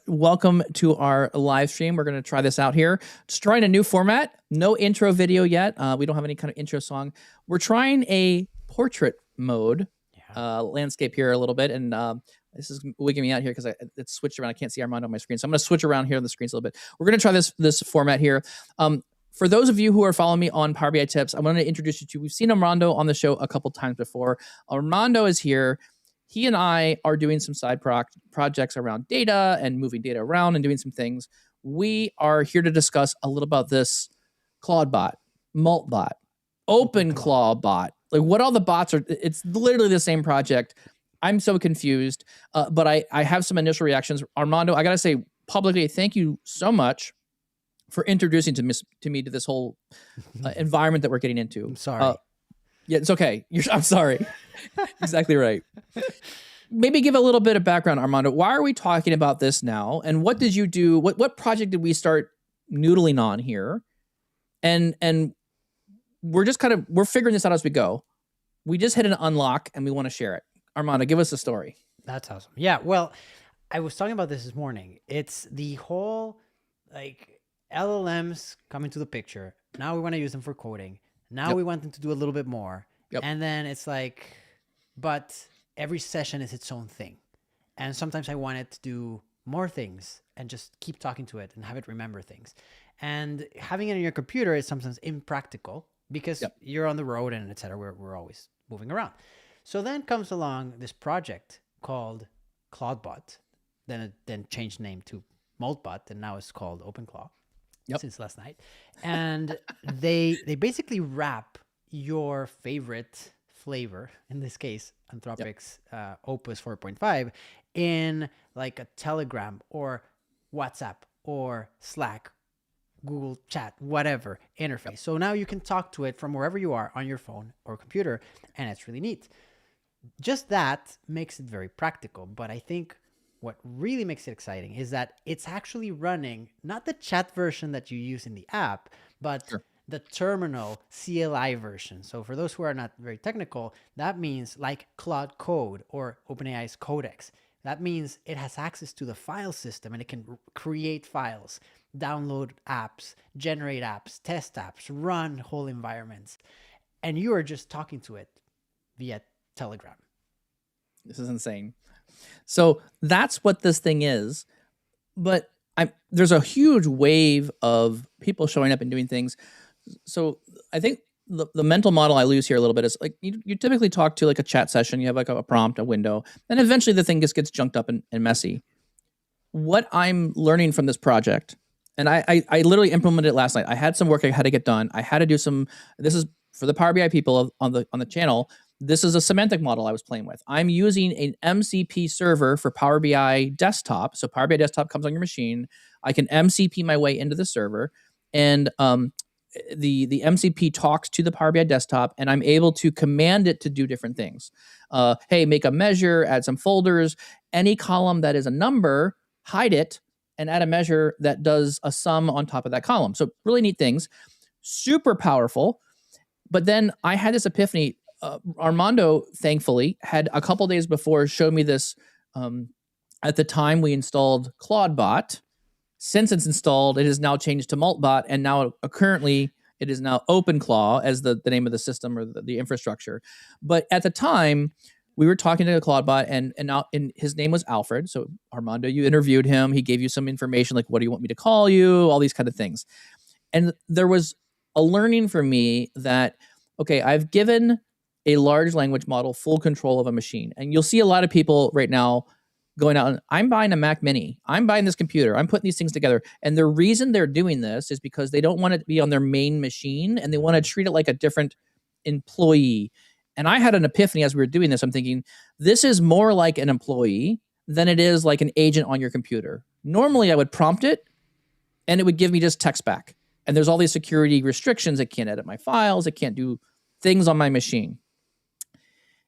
Welcome to our live stream. We're going to try this out here. Just trying a new format. No intro video yet. We don't have any kind of intro song. We're trying a portrait mode landscape here a little bit. And this is wigging me out here because it's switched around. I can't see Armando on my screen. So I'm going to switch around here on the screens a little bit. We're going to try this format here. For those of you who are following me on Power BI Tips, I'm going to introduce you to, we've seen Armando on the show a couple times before. Armando is here. He and I are doing some side projects around data and moving data around and doing some things. We are here to discuss a little about this ClawdBot, MoltBot, OpenClaw like what all the bots are. It's literally the same project. I'm so confused, but I have some initial reactions. Armando, I got to say publicly, thank you so much for introducing to me to this whole environment that we're getting into. I'm sorry. Yeah, it's okay. I'm sorry. Exactly right. Maybe give a little bit of background, Armando. Why are we talking about this now? And what did you do? What project did we start noodling on here? And we're just we're figuring this out as we go. We just hit an unlock and we want to share it. Armando, give us a story. That's awesome. Yeah, well, I was talking about this morning. It's the whole LLMs come into the picture. Now we want to use them for coding. Now we want them to do a little bit more. And then it's but every session is its own thing. And sometimes I want it to do more things and just keep talking to it and have it remember things. And having it in your computer is sometimes impractical because you're on the road and et cetera. We're always moving around. So then comes along this project called ClawdBot. Then it changed name to MoltBot, and now it's called OpenClaw. Since last night. And they basically wrap your favorite flavor, in this case, Anthropic's Opus 4.5, in a Telegram or WhatsApp or Slack, Google Chat, whatever interface. So now you can talk to it from wherever you are on your phone or computer, and it's really neat. Just that makes it very practical, but I think what really makes it exciting is that it's actually running not the chat version that you use in the app, but the terminal CLI version. So for those who are not very technical, that means like Cloud Code or OpenAI's Codex. That means it has access to the file system and it can create files, download apps, generate apps, test apps, run whole environments. And you are just talking to it via Telegram. This is insane. So that's what this thing is. But there's a huge wave of people showing up and doing things. So I think the mental model I lose here a little bit is you typically talk to a chat session. You have a prompt, a window, and eventually the thing just gets junked up and messy. What I'm learning from this project, and I literally implemented it last night. I had some work I had to get done. I had to do some, this is for the Power BI people on the channel. This is a semantic model I was playing with. I'm using an MCP server for Power BI Desktop. So Power BI Desktop comes on your machine. I can MCP my way into the server, and the MCP talks to the Power BI Desktop, and I'm able to command it to do different things. Hey, make a measure, add some folders. Any column that is a number, hide it, and add a measure that does a sum on top of that column. So really neat things. Super powerful. But then I had this epiphany. Armando, thankfully, had a couple days before showed me this. At the time we installed ClawdBot. Since it's installed, it has now changed to MoltBot, and now currently it is now OpenClaw as the name of the system or the infrastructure. But at the time, we were talking to ClawdBot, and his name was Alfred. So Armando, you interviewed him. He gave you some information like, what do you want me to call you? All these kind of things. And there was a learning for me that, okay, I've given a large language model full control of a machine. And you'll see a lot of people right now going out and I'm buying a Mac Mini. I'm buying this computer. I'm putting these things together. And the reason they're doing this is because they don't want it to be on their main machine and they want to treat it like a different employee. And I had an epiphany as we were doing this. I'm thinking, this is more like an employee than it is like an agent on your computer. Normally I would prompt it and it would give me just text back. And there's all these security restrictions. It can't edit my files. It can't do things on my machine.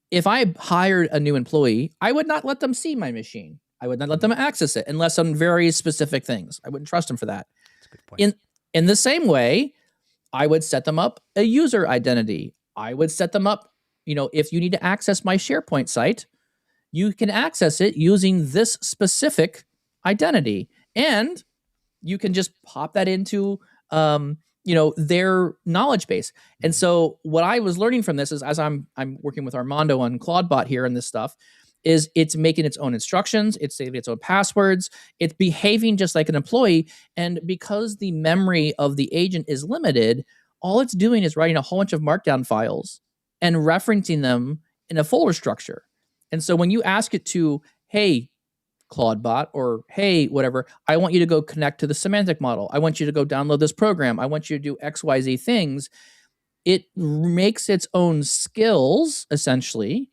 If I hired a new employee, I would not let them see my machine. I would not let them access it unless on very specific things. I wouldn't trust them for that. That's a good point. In the same way, I would set them up a user identity. I would set them up, if you need to access my SharePoint site, you can access it using this specific identity. And you can just pop that into their knowledge base. And so what I was learning from this is, as I'm working with Armando on ClawdBot here and this stuff, is it's making its own instructions, it's saving its own passwords, it's behaving just like an employee. And because the memory of the agent is limited, all it's doing is writing a whole bunch of markdown files and referencing them in a folder structure. And so when you ask it to, hey, ClawdBot, or hey, whatever, I want you to go connect to the semantic model, I want you to go download this program, I want you to do XYZ things, it makes its own skills, essentially,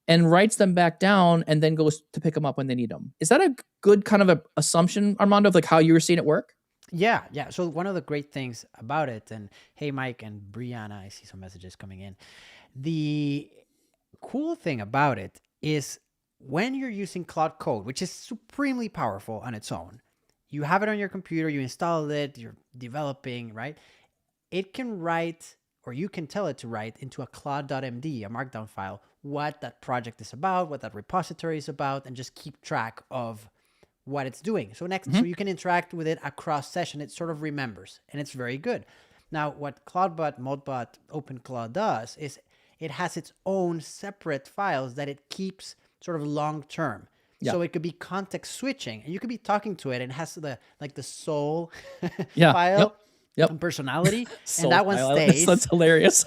and writes them back down and then goes to pick them up when they need them. Is that a good kind of a assumption, Armando, of like how you were seeing it work? Yeah. So one of the great things about it, and hey, Mike and Brianna, I see some messages coming in. The cool thing about it is when you're using Cloud Code, which is supremely powerful on its own, you have it on your computer, you install it, you're developing, right? It can write, or you can tell it to write into a cloud.md, a markdown file, what that project is about, what that repository is about, and just keep track of what it's doing. So so you can interact with it across session. It sort of remembers, and it's very good. Now, what ClawdBot, MoltBot, OpenClaw does is it has its own separate files that it keeps sort of long-term. So it could be context switching, and you could be talking to it, and it has the soul file. And personality, and that one stays. That's hilarious.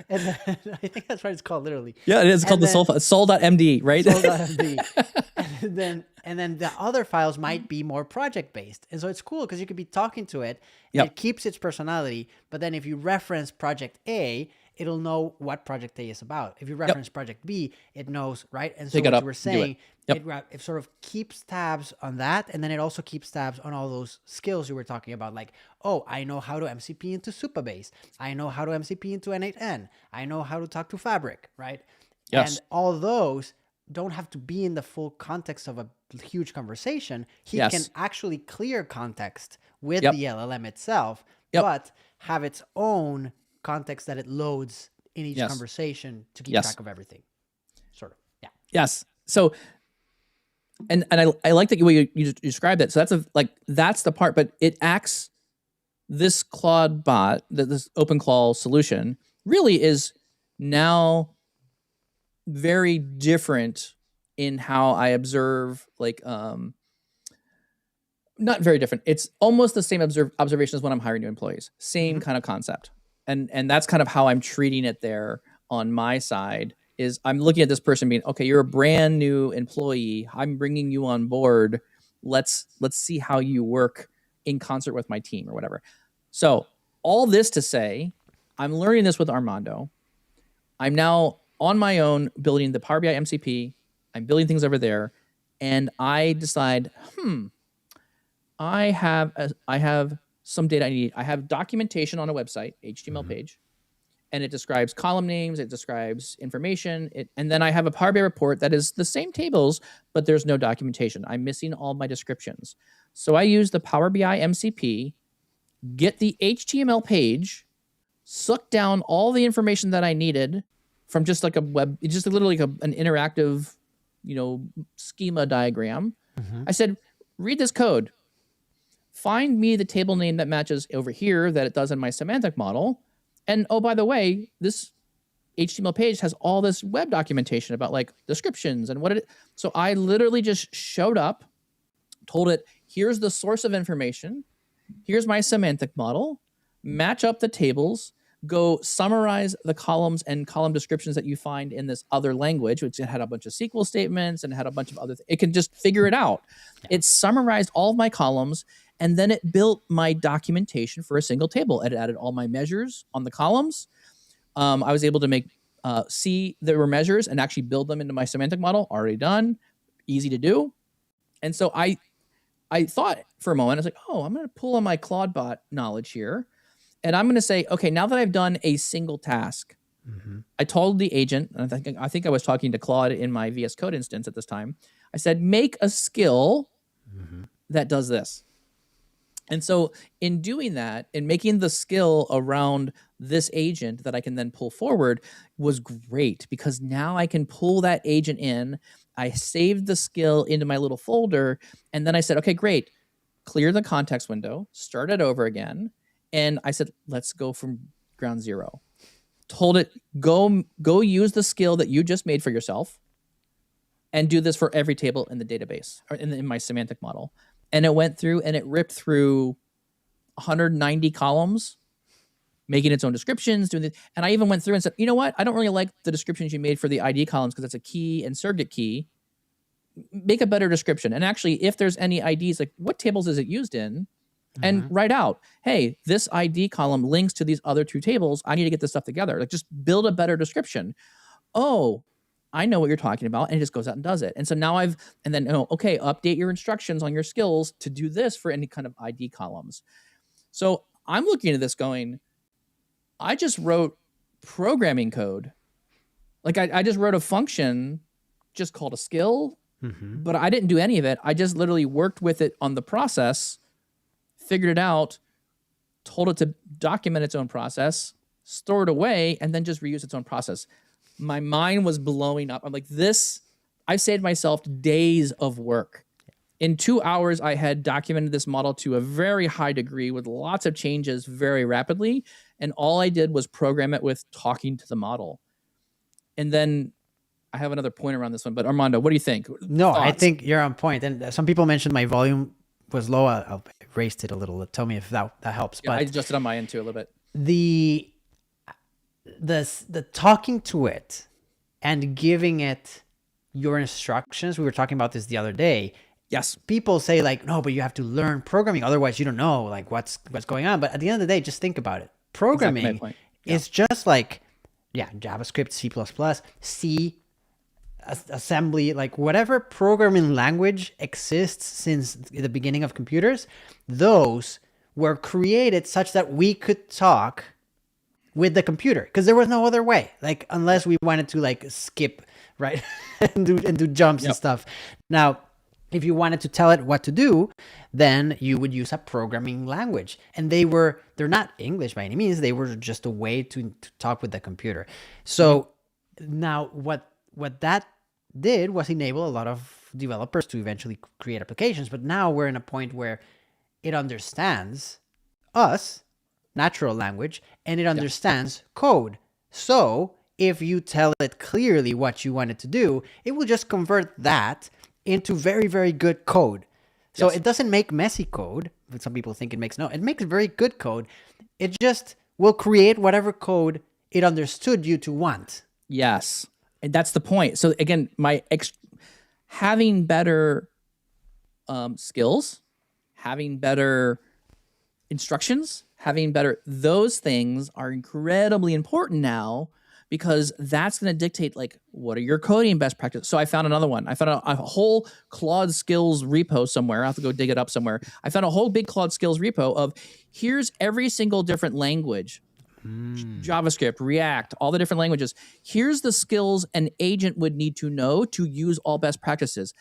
And then, I think that's what it's called, literally. Yeah, it is called the soul.md, right? Soul.md. and then the other files might be more project-based. And so it's cool because you could be talking to it, and it keeps its personality, but then if you reference project A, it'll know what project A is about. If you reference project B, it knows, right? And so what you were saying, it sort of keeps tabs on that, and then it also keeps tabs on all those skills you were talking about, like, oh, I know how to MCP into Supabase. I know how to MCP into N8N. I know how to talk to Fabric, right? Yes. And all those don't have to be in the full context of a huge conversation. He can actually clear context with the LLM itself, but have its own context that it loads in each conversation to keep track of everything. Sort of. Yeah. Yes. So, and I like that you described it. So that's the part, but it acts, this ClawdBot, this OpenClaw solution really is now very different in how I observe, not very different. It's almost the same observation as when I'm hiring new employees. Same kind of concept. And that's kind of how I'm treating it there on my side, is I'm looking at this person being, okay, you're a brand new employee. I'm bringing you on board. Let's see how you work in concert with my team or whatever. So all this to say, I'm learning this with Armando. I'm now on my own building the Power BI MCP. I'm building things over there. And I decide, I have some data I need. I have documentation on a website, HTML page, and it describes column names, it describes information, and then I have a Power BI report that is the same tables, but there's no documentation. I'm missing all my descriptions. So I use the Power BI MCP, get the HTML page, suck down all the information that I needed from just like just literally like an interactive, schema diagram. I said, read this code. Find me the table name that matches over here that it does in my semantic model. And oh, by the way, this HTML page has all this web documentation about like descriptions and what it is. So I literally just showed up, told it, here's the source of information. Here's my semantic model, match up the tables, go summarize the columns and column descriptions that you find in this other language, which it had a bunch of SQL statements and had a bunch of other things. It can just figure it out. It summarized all of my columns, and then it built my documentation for a single table. It added all my measures on the columns. I was able to see there were measures and actually build them into my semantic model. Already done, easy to do. And so I thought for a moment, I was like, oh, I'm going to pull on my ClawdBot knowledge here. And I'm going to say, okay, now that I've done a single task, I told the agent, and I think I was talking to Claude in my VS Code instance at this time. I said, make a skill that does this. And so in doing that, in making the skill around this agent that I can then pull forward was great, because now I can pull that agent in I saved the skill into my little folder, and then I said, okay, great, clear the context window, start it over again. And I said, let's go from ground zero. Told it, go use the skill that you just made for yourself and do this for every table in the database or in my semantic model. And it went through and it ripped through 190 columns, making its own descriptions, doing this. And I even went through and said, you know what? I don't really like the descriptions you made for the ID columns because that's a key and surrogate key. Make a better description. And actually, if there's any IDs, like what tables is it used in? And write out, hey, this ID column links to these other two tables. I need to get this stuff together. Like just build a better description. Oh, I know what you're talking about. And it just goes out and does it. And so now okay, update your instructions on your skills to do this for any kind of ID columns. So I'm looking at this going, I just wrote programming code. Like I just wrote a function just called a skill, but I didn't do any of it. I just literally worked with it on the process, figured it out, told it to document its own process, store it away, and then just reuse its own process. My mind was blowing up. I'm like, I saved myself days of work. In 2 hours, I had documented this model to a very high degree with lots of changes very rapidly. And all I did was program it with talking to the model. And then I have another point around this one, but Armando, what do you think? No, thoughts? I think you're on point. And some people mentioned my volume was low. I'll raised it a little. Tell me if that helps. Yeah, but I adjusted on my end too a little bit. The talking to it and giving it your instructions. We were talking about this the other day. Yes. People say like, no, but you have to learn programming. Otherwise you don't know like what's going on. But at the end of the day, just think about it. Programming is just like, JavaScript, C++, C, assembly, like whatever programming language exists since the beginning of computers, those were created such that we could talk with the computer because there was no other way, like unless we wanted to like skip, right? and do jumps and stuff. Now, if you wanted to tell it what to do, then you would use a programming language. And they're not English by any means. They were just a way to talk with the computer. So now what that did was enable a lot of developers to eventually create applications. But now we're in a point where it understands us, natural language, and it understands code. So if you tell it clearly what you want it to do, it will just convert that into very, very good code. So it doesn't make messy code, but some people think it makes very good code. It just will create whatever code it understood you to want. Yes. And that's the point. So again, having better skills, having better instructions, those things are incredibly important now, because that's going to dictate like what are your coding best practices. So I found another one. I found a whole Claude skills repo somewhere. I have to go dig it up somewhere. I found a whole big Claude skills repo of here's every single different language, JavaScript, React, all the different languages. Here's the skills an agent would need to know to use all best practices.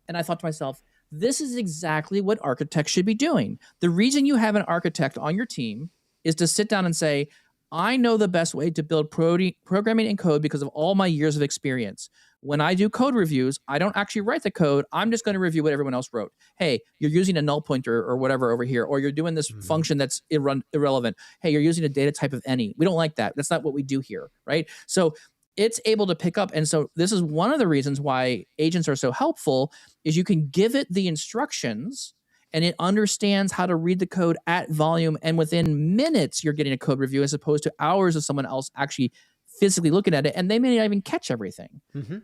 And I thought to myself, this is exactly what architects should be doing. The reason you have an architect on your team is to sit down and say, I know the best way to build programming and code because of all my years of experience. When I do code reviews, I don't actually write the code. I'm just going to review what everyone else wrote. Hey, you're using a null pointer or whatever over here, or you're doing this function that's irrelevant. Hey, you're using a data type of any. We don't like that. That's not what we do here, right? So it's able to pick up. And so this is one of the reasons why agents are so helpful is you can give it the instructions and it understands how to read the code at volume. And within minutes, you're getting a code review as opposed to hours of someone else actually physically looking at it. And they may not even catch everything.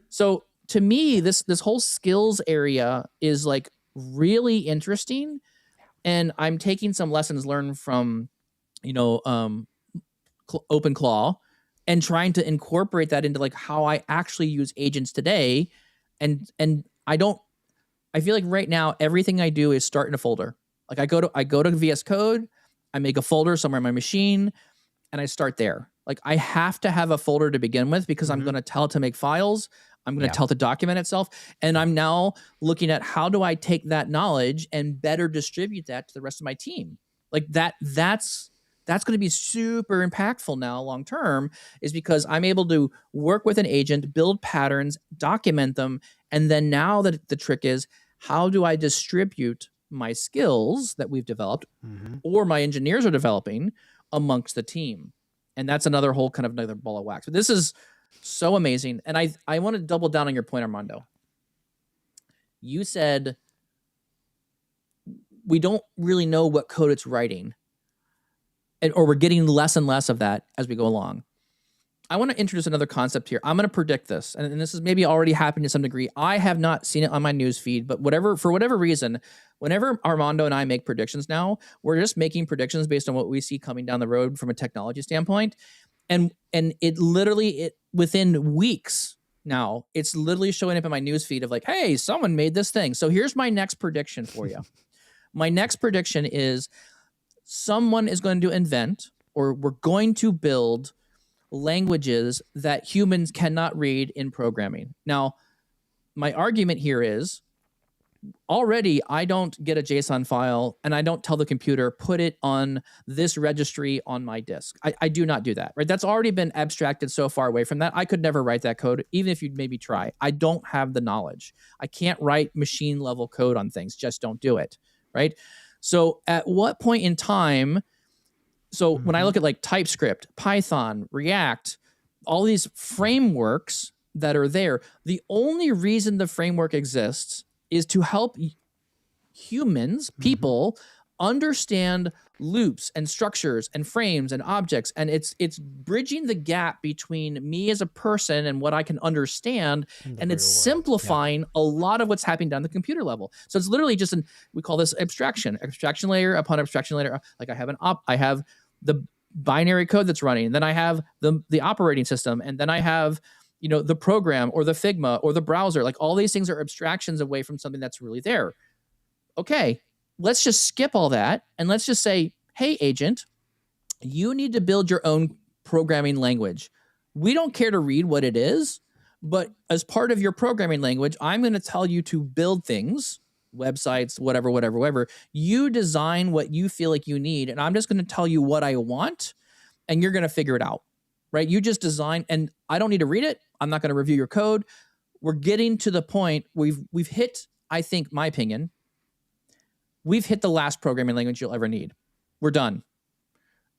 So to me, this whole skills area is like really interesting. And I'm taking some lessons learned from, OpenClaw and trying to incorporate that into like how I actually use agents today. And I feel like right now, everything I do is start in a folder. Like I go to VS Code, I make a folder somewhere on my machine, and I start there. Like I have to have a folder to begin with because I'm going to tell it to make files. I'm going to tell it to document itself. And I'm now looking at how do I take that knowledge and better distribute that to the rest of my team. Like that's going to be super impactful now long term, is because I'm able to work with an agent, build patterns, document them, And then now that the trick is, how do I distribute my skills that we've developed or my engineers are developing amongst the team? And that's another whole kind of another ball of wax. But this is so amazing. And I want to double down on your point, Armando. You said we don't really know what code it's writing, or we're getting less and less of that as we go along. I want to introduce another concept here. I'm going to predict this, and this is maybe already happening to some degree. I have not seen it on my news feed, but for whatever reason, whenever Armando and I make predictions now, we're just making predictions based on what we see coming down the road from a technology standpoint. And it literally, within weeks now, it's literally showing up in my news feed of like, hey, someone made this thing. So here's my next prediction for you. My next prediction is someone is going to invent, or we're going to build languages that humans cannot read in programming. Now, my argument here is already I don't get a JSON file and I don't tell the computer, put it on this registry on my disk. I do not do that, right? That's already been abstracted so far away from that. I could never write that code, even if you'd maybe try. I don't have the knowledge. I can't write machine level code on things. Just don't do it, right? So at what point in time, so when I look at like TypeScript, Python, React, all these frameworks that are there, the only reason the framework exists is to help humans, people, understand loops and structures and frames and objects. And it's bridging the gap between me as a person and what I can understand. And it's simplifying a lot of what's happening down the computer level. So it's literally just we call this abstraction layer upon abstraction layer. Like I have the binary code that's running, and then I have the operating system, and then I have the program or the Figma or the browser. Like all these things are abstractions away from something that's really there. Okay, let's just skip all that and let's just say, hey, agent, you need to build your own programming language. We don't care to read what it is, but as part of your programming language, I'm going to tell you to build things, websites, whatever. You design what you feel like you need, and I'm just going to tell you what I want, and you're going to figure it out, right? You just design, and I don't need to read it. I'm not going to review your code. We're getting to the point we've hit, I think, my opinion, we've hit the last programming language you'll ever need. We're done.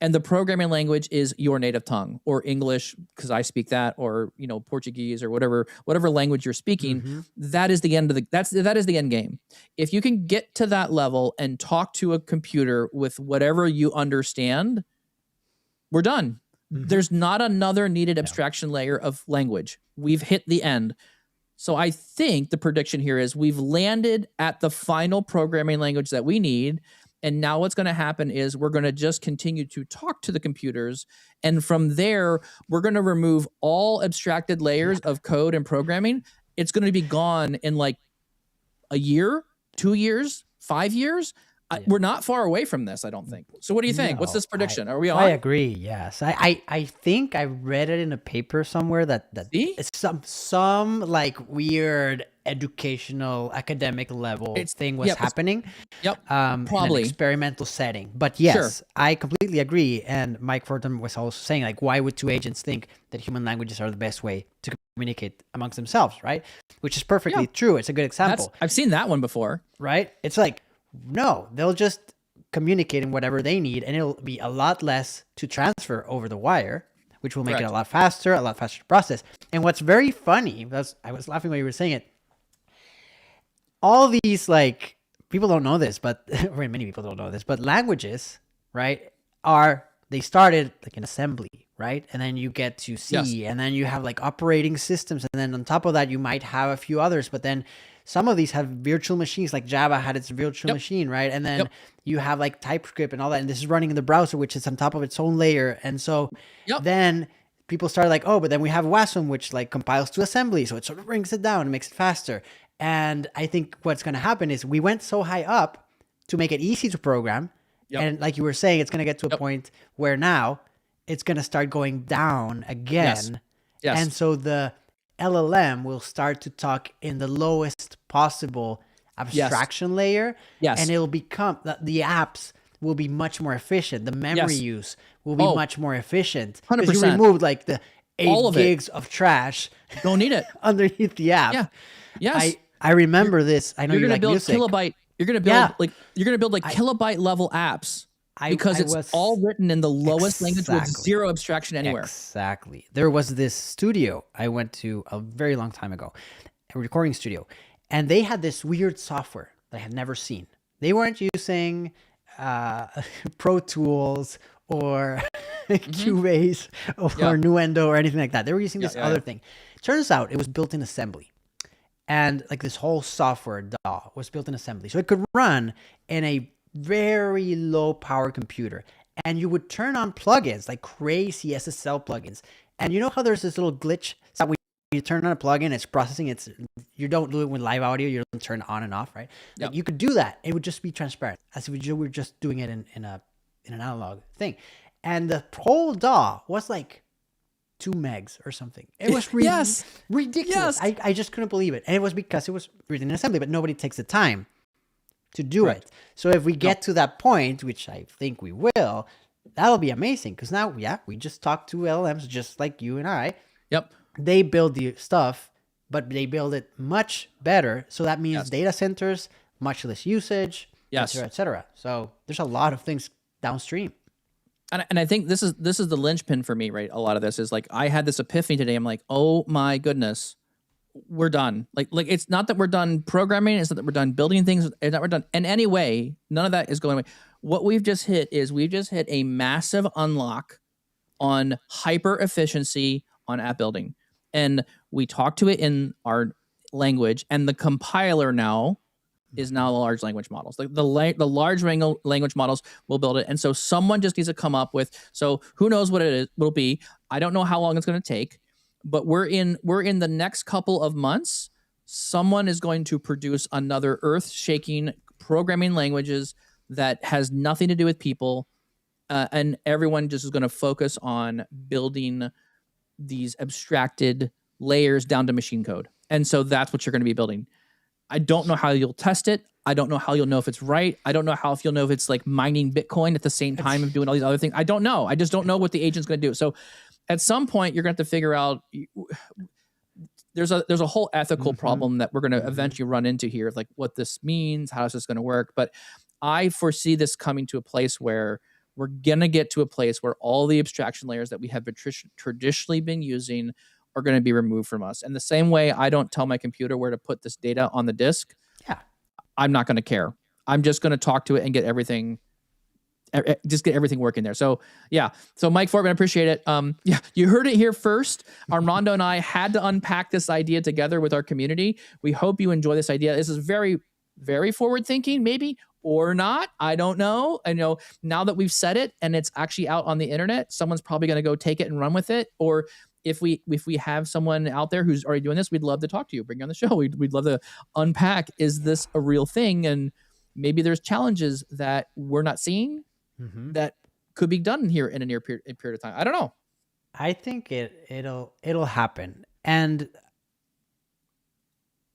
And the programming language is your native tongue, or English, because I speak that, or Portuguese, or whatever language you're speaking. That is the end of that is the end game. If you can get to that level and talk to a computer with whatever you understand, we're done. There's not another needed abstraction layer of language. We've hit the end. So I think the prediction here is we've landed at the final programming language that we need. And now what's going to happen is we're going to just continue to talk to the computers. And from there, we're going to remove all abstracted layers of code and programming. It's going to be gone in like a year, 2 years, 5 years. We're not far away from this, I don't think. So what do you think? What's this prediction? Are we on? I agree, yes. I think I read it in a paper somewhere that it's some like weird educational academic level thing was happening. Probably. In an experimental setting. But yes, I completely agree. And Mike Fordham was also saying, like, why would two agents think that human languages are the best way to communicate amongst themselves, right? Which is perfectly true. It's a good example. I've seen that one before. Right? It's like, no, they'll just communicate in whatever they need, and it'll be a lot less to transfer over the wire, which will make it a lot faster to process. And what's very funny, I was laughing when you were saying it, all these, like, people don't know this, but or many people don't know this, but languages, right, they started like in assembly, right? And then you get to C, and then you have like operating systems, and then on top of that, you might have a few others, but then some of these have virtual machines, like Java had its virtual machine, right? And then you have like TypeScript and all that, and this is running in the browser, which is on top of its own layer. And so then people started like, oh, but then we have WASM, which like compiles to assembly, so it sort of brings it down and makes it faster. And I think what's going to happen is we went so high up to make it easy to program, and like you were saying, it's going to get to a point where now it's going to start going down again. And so the LLM will start to talk in the lowest possible abstraction layer, and it'll become the apps will be much more efficient. The memory use will be much more efficient because you removed like the all 8 of gigs of trash Don't need it. underneath the app. Yeah. Yes. I remember this. I know You're you gonna like build music. kilobyte. You're gonna build like kilobyte level apps because it's all written in the lowest language with zero abstraction anywhere. Exactly. There was this studio I went to a very long time ago, a recording studio, and they had this weird software that I had never seen. They weren't using Pro Tools or Cubase or Nuendo or anything like that. They were using this other thing. Turns out it was built in assembly. And like this whole software DAW was built in assembly. So it could run in a very low power computer. And you would turn on plugins, like crazy SSL plugins. And you know how there's this little glitch that when you turn on a plugin, it's processing, you don't do it with live audio, you don't turn it on and off, right? Yep. Like you could do that. It would just be transparent, as if you were just doing it in an analog thing. And the whole DAW was like 2 megs or something. It was ridiculous. Yes. I just couldn't believe it. And it was because it was written in assembly, but nobody takes the time to do it. So if we get to that point, which I think we will, that'll be amazing. Because now, we just talk to LLMs just like you and I. Yep. They build the stuff, but they build it much better. So that means data centers, much less usage, et cetera, et cetera. So there's a lot of things downstream. And I think this is the linchpin for me, right? A lot of this is like, I had this epiphany today. I'm like, oh my goodness, we're done. Like it's not that we're done programming. It's not that we're done building things. It's not we're done in any way. None of that is going away. What we've just hit a massive unlock on hyper efficiency on app building. And we talk to it in our language, and the compiler now is now the large language models. The large language models will build it. And so someone just needs to come up with, so who knows what it will be. I don't know how long it's going to take, but we're in the next couple of months. Someone is going to produce another earth-shaking programming languages that has nothing to do with people. And everyone just is going to focus on building these abstracted layers down to machine code. And so that's what you're going to be building. I don't know how you'll test it. I don't know how you'll know if it's right. I don't know if you'll know if it's like mining Bitcoin at the same time of doing all these other things. I don't know. I just don't know what the agent's going to do. So at some point, you're going to have to figure out, there's a whole ethical problem that we're going to eventually run into here, like what this means, how is this going to work. But I foresee this coming to a place where we're going to get to a place where all the abstraction layers that we have traditionally been using are going to be removed from us. And the same way I don't tell my computer where to put this data on the disk, I'm not going to care. I'm just going to talk to it and get everything working there. So so Mike Fortman, I appreciate it. You heard it here first. Armando and I had to unpack this idea together with our community. We hope you enjoy this idea. This is very, very forward thinking, maybe, or not. I don't know. I know now that we've said it and it's actually out on the internet, someone's probably going to go take it and run with it. Or if we have someone out there who's already doing this, we'd love to talk to you, bring you on the show. We'd love to unpack, is this a real thing? And maybe there's challenges that we're not seeing that could be done here in a near period of time. I don't know. I think it'll happen. And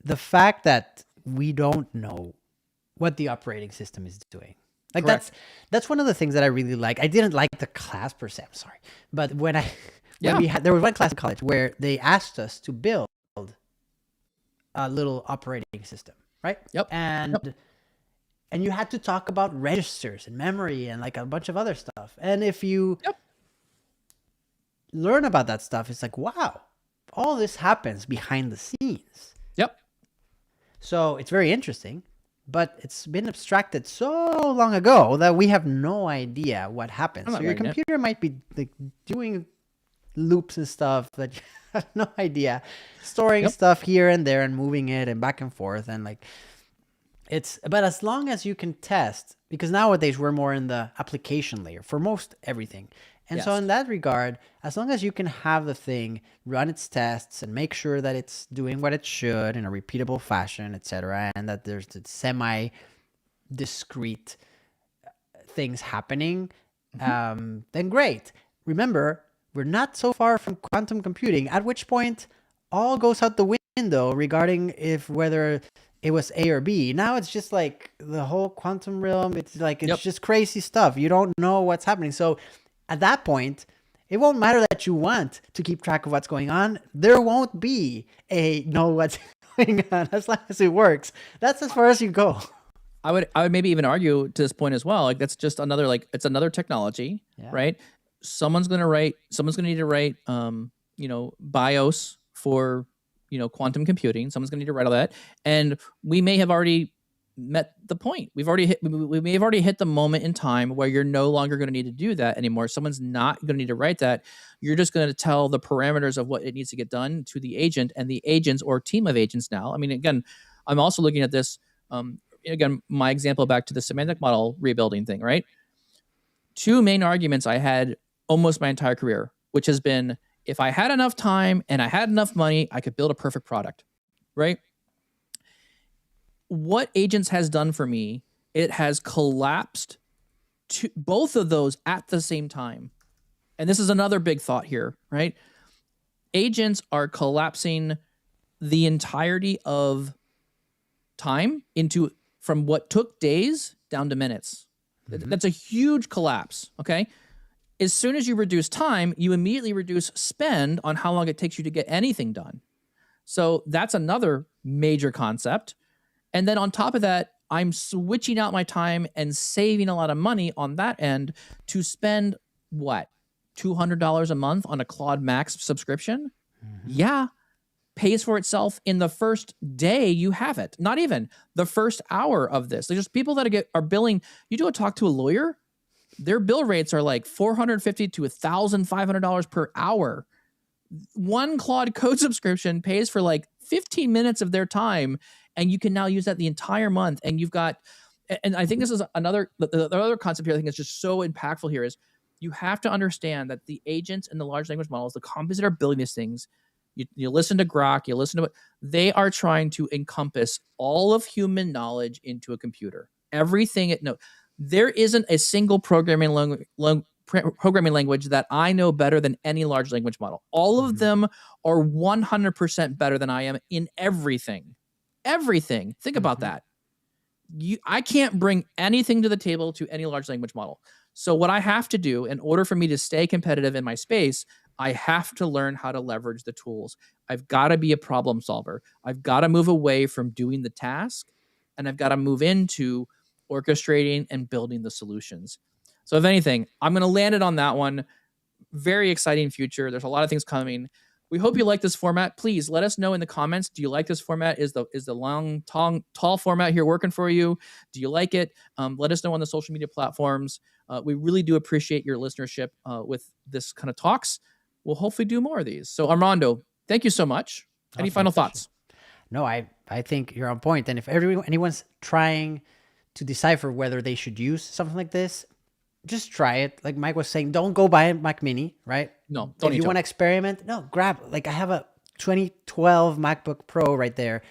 the fact that we don't know what the operating system is doing. Like that's one of the things that I really like. I didn't like the class per se, I'm sorry. But when there was one class in college where they asked us to build a little operating system, right? Yep. And you had to talk about registers and memory and like a bunch of other stuff. And if you learn about that stuff, it's like, wow, all this happens behind the scenes. Yep. So it's very interesting, but it's been abstracted so long ago that we have no idea what happens. So your computer might be like doing loops and stuff that you have no idea, storing stuff here and there and moving it and back and forth. And like, but as long as you can test, because nowadays we're more in the application layer for most everything. And so in that regard, as long as you can have the thing run its tests and make sure that it's doing what it should in a repeatable fashion, etc., and that there's the semi-discrete things happening, then great. Remember, we're not so far from quantum computing, at which point all goes out the window regarding whether it was A or B. Now it's just like the whole quantum realm. It's like, it's just crazy stuff. You don't know what's happening. So at that point, it won't matter that you want to keep track of what's going on. There won't be a know what's going on as long as it works. That's as far as you go. I would maybe even argue to this point as well. Like, that's just another, like, it's another technology, right? Someone's going to need to write, BIOS for, quantum computing. Someone's going to need to write all that. And we may have already met the point. We may have already hit the moment in time where you're no longer going to need to do that anymore. Someone's not going to need to write that. You're just going to tell the parameters of what it needs to get done to the agent, and the agents or team of agents now. I mean, again, I'm also looking at this, again, my example back to the semantic model rebuilding thing, right? Two main arguments I had almost my entire career, which has been, if I had enough time and I had enough money, I could build a perfect product, right? What Agents has done for me, it has collapsed to both of those at the same time. And this is another big thought here, right? Agents are collapsing the entirety of time into, from what took days down to minutes. That's a huge collapse, okay? As soon as you reduce time, you immediately reduce spend on how long it takes you to get anything done. So that's another major concept. And then on top of that, I'm switching out my time and saving a lot of money on that end to spend, what, $200 a month on a Claude Max subscription? Yeah. Pays for itself in the first day you have it. Not even the first hour of this. There's just people that are billing. You do a talk to a lawyer, their bill rates are like $450 to $1,500 per hour. One Claude Code subscription pays for like 15 minutes of their time, and you can now use that the entire month. And you've got, and I think this is another, the other concept here I think is just so impactful here is you have to understand that the agents and the large language models, the companies that are building these things, you listen to Grok, you listen to what they are trying to encompass all of human knowledge into a computer. Everything there isn't a single programming language that I know better than any large language model. All of them are 100% better than I am in everything. Everything. Think about that. I can't bring anything to the table to any large language model. So what I have to do in order for me to stay competitive in my space, I have to learn how to leverage the tools. I've got to be a problem solver. I've got to move away from doing the task, and I've got to move into orchestrating and building the solutions. So if anything, I'm going to land it on that one. Very exciting future. There's a lot of things coming. We hope you like this format. Please let us know in the comments. Do you like this format? Is the long, tall format here working for you? Do you like it? Let us know on the social media platforms. We really do appreciate your listenership with this kind of talks. We'll hopefully do more of these. So Armando, thank you so much. Any final thoughts? No, I think you're on point. And if anyone's trying to decipher whether they should use something like this, just try it. Like Mike was saying, don't go buy a Mac Mini, right? No, don't. If you want to experiment, grab, like I have a 2012 MacBook Pro right there,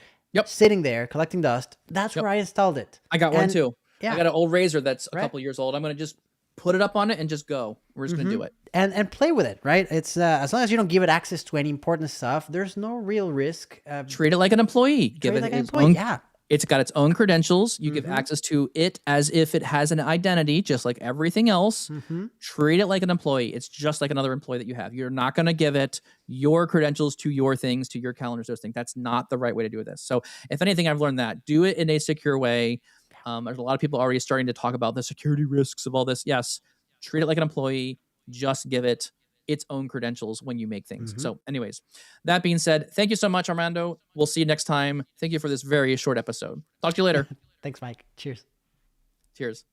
sitting there collecting dust. That's where I installed it. I got one too. Yeah. I got an old Razor that's a couple years old. I'm going to just put it up on it and just go. We're just going to do it. And play with it, right? It's as long as you don't give it access to any important stuff, there's no real risk. Treat it like an employee. Give it like its own, it's got its own credentials. You give access to it as if it has an identity, just like everything else. Treat it like an employee. It's just like another employee that you have. You're not going to give it your credentials to your things, to your calendars, those things. That's not the right way to do this. So if anything, I've learned that. Do it in a secure way. There's a lot of people already starting to talk about the security risks of all this. Yes, treat it like an employee. Just give it its own credentials when you make things. So anyways, that being said, thank you so much, Armando. We'll see you next time. Thank you for this very short episode. Talk to you later. Thanks, Mike. Cheers. Cheers.